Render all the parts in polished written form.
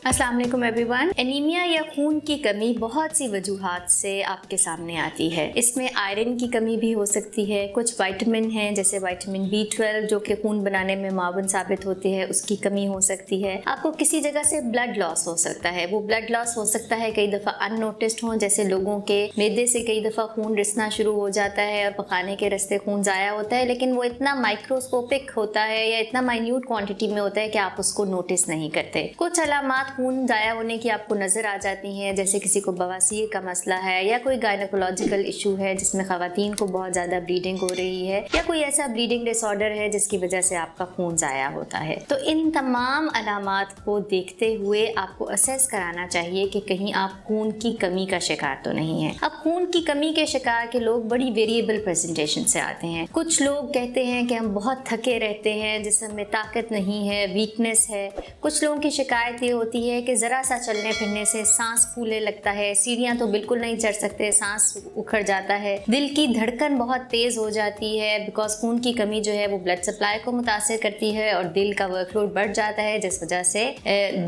अस्सलाम वालेकुम everyone. Anaemia या खून की कमी बहुत सी वजूहात से आपके सामने आती है। इसमें आयरन की कमी भी हो सकती है, कुछ विटामिन हैं जैसे विटामिन B12 जो कि खून बनाने में मावन साबित होती है, उसकी कमी हो सकती है। आपको किसी जगह से ब्लड लॉस हो सकता है। वो ब्लड लॉस हो सकता है कई दफ़ा अननोटिस्ड हो, जैसे लोगों के मैदे से कई दफ़ा खून रिसना शुरू हो जाता है और पखाने के रास्ते खून ज़ाया होता है, लेकिन वो इतना माइक्रोस्कोपिक होता है या इतना माइन्यूट क्वांटिटी में होता है कि आप उसको नोटिस नहीं करते। कुछ अलामात खून ज़ाया होने की आपको नज़र आ जाती हैं, जैसे किसी को बवासीर का मसला है या कोई गायनोकोलॉजिकल इशू है जिसमें ख़वातीन को बहुत ज़्यादा ब्लीडिंग हो रही है या कोई ऐसा ब्लीडिंग डिसऑर्डर है जिसकी वजह से आपका खून ज़ाया होता है। तो इन तमाम अलामात को देखते हुए आपको असेस कराना चाहिए कि कहीं आप खून की कमी का शिकार तो नहीं है। अब खून की कमी के शिकार के लोग बड़ी वेरिएबल प्रेजेंटेशन से आते हैं। कुछ लोग कहते हैं कि हम बहुत थके रहते हैं, जिस्म में ताकत नहीं है, वीकनेस है। कुछ लोगों की शिकायत ये होती है कि ज़रा सा चलने फिरने से सांस फूलने लगता है, सीढ़ियाँ तो बिल्कुल नहीं चढ़ सकते, सांस उखड़ जाता है, दिल की धड़कन बहुत तेज़ हो जाती है बिकॉज खून की कमी जो है वो ब्लड सप्लाई को मुतासर करती है और दिल का वर्कलोड बढ़ जाता है, जिस वजह से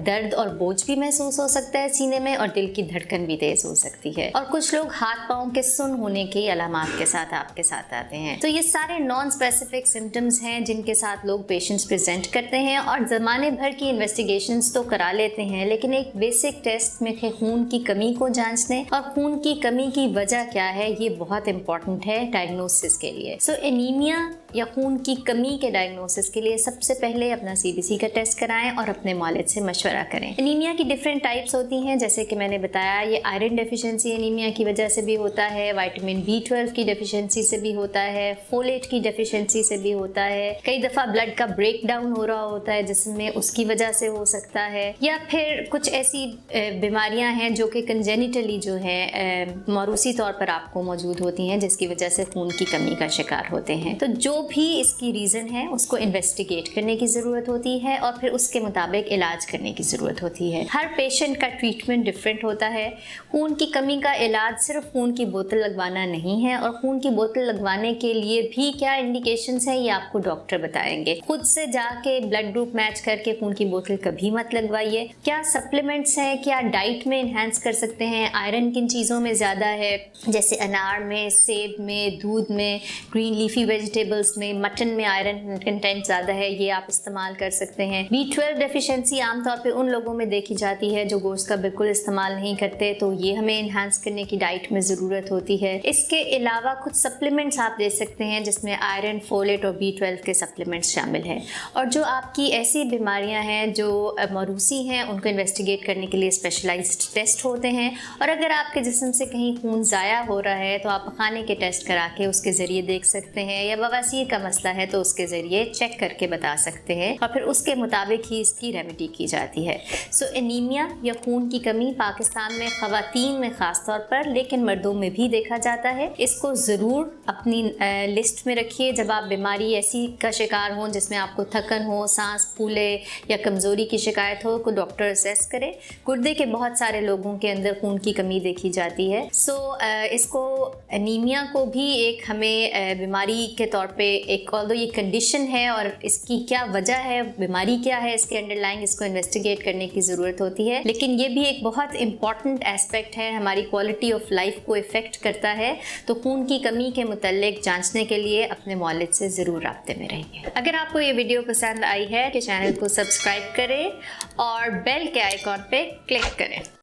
दर्द और बोझ भी महसूस हो सकता है सीने में और दिल की धड़कन भी तेज़ हो सकती है। और कुछ लोग हाथ पाँव के सुन्न होने की अलामात के साथ आपके साथ आते हैं। तो ये सारे नॉन स्पेसिफिक सिम्टम्स हैं जिनके साथ लोग पेशेंट्स प्रेजेंट करते हैं और ज़माने भर की इन्वेस्टिगेशंस तो करा लेते हैं, लेकिन एक बेसिक टेस्ट में खून की कमी को जांचने और खून की कमी की वजह क्या है ये बहुत इंपॉर्टेंट है डायग्नोसिस के लिए। सो एनीमिया या खून की कमी के डायग्नोसिस के लिए सबसे पहले अपना CBC का टेस्ट कराएं और अपने मालिज से मशवरा करें। एनीमिया की डिफरेंट टाइप्स होती हैं, जैसे कि मैंने बताया ये आयरन डेफिशिएंसी एनीमिया की वजह से भी होता है, विटामिन B12 की डेफिशिएंसी से भी होता है, फोलेट की डेफिशिएंसी से भी होता है, कई दफ़ा ब्लड का ब्रेक डाउन हो रहा होता है जिसमें उसकी वजह से हो सकता है, या फिर कुछ ऐसी बीमारियां हैं जो कि कंजेनिटली जो है मौरूसी तौर पर आपको मौजूद होती हैं जिसकी वजह से खून की कमी का शिकार होते हैं। तो जो भी इसकी रीज़न है उसको इन्वेस्टिगेट करने की ज़रूरत होती है और फिर उसके मुताबिक इलाज करने की ज़रूरत होती है। हर पेशेंट का ट्रीटमेंट डिफरेंट होता है। खून की कमी का इलाज सिर्फ खून की बोतल लगवाना नहीं है और खून की बोतल लगवाने के लिए भी क्या इंडिकेशंस हैं ये आपको डॉक्टर बताएंगे। खुद से जाके ब्लड ग्रुप मैच करके खून की बोतल कभी मत लगवाइए। क्या सप्लीमेंट्स हैं, क्या डाइट में इन्हेंस कर सकते हैं, आयरन किन चीज़ों में ज़्यादा है, जैसे अनार में, सेब में, दूध में, ग्रीन लीफी वेजिटेबल्स में, मटन में आयरन कंटेंट ज़्यादा है, ये आप इस्तेमाल कर सकते हैं। B12 डेफिशिएंसी आमतौर पे उन लोगों में देखी जाती है जो गोश्त का बिल्कुल इस्तेमाल नहीं करते, तो ये हमें इन्हांस करने की डाइट में ज़रूरत होती है। इसके अलावा कुछ सप्लीमेंट्स आप दे सकते हैं जिसमें आयरन, फोलेट और B12 के सप्लीमेंट्स शामिल हैं। और जो आपकी ऐसी बीमारियां हैं जो मौरूसी हैं उनको इन्वेस्टिगेट करने के लिए स्पेशलाइज्ड टेस्ट होते हैं। और अगर आपके जिस्म से कहीं खून ज़ाया हो रहा है तो आप खाने के टेस्ट करा के उसके ज़रिए देख सकते हैं, या बवासीर का मसला है तो उसके ज़रिए चेक करके बता सकते हैं और फिर उसके मुताबिक ही इसकी रेमेडी की जाती है। सो एनीमिया या खून की कमी पाकिस्तान में ख़वातीन में ख़ास तौर पर, लेकिन मर्दों में भी देखा जाता है। इसको ज़रूर अपनी लिस्ट में रखिए। जब आप बीमारी ऐसी का शिकार हों जिसमें आपको थकन हो, सांस फूले या कमज़ोरी की शिकायत हो, को डॉक्टर असेस करे। गुर्दे के बहुत सारे लोगों के अंदर खून की कमी देखी जाती है। सो इसको एनीमिया को भी एक हमें बीमारी के तौर पे एक ऑल्दो ये कंडीशन है और इसकी क्या वजह है, बीमारी क्या है इसके अंडरलाइंग, इसको इन्वेस्टिगेट करने की ज़रूरत होती है। लेकिन ये भी एक बहुत इंपॉर्टेंट एस्पेक्ट है, हमारी क्वालिटी ऑफ लाइफ को इफ़ेक्ट करता है। तो खून की कमी के मुतल्लिक जांचने के लिए अपने मौलिद से ज़रूर राब्ते में रहिए। अगर आपको ये वीडियो पसंद आई है तो चैनल को सब्सक्राइब करें और बेल के आइकॉन पे क्लिक करें।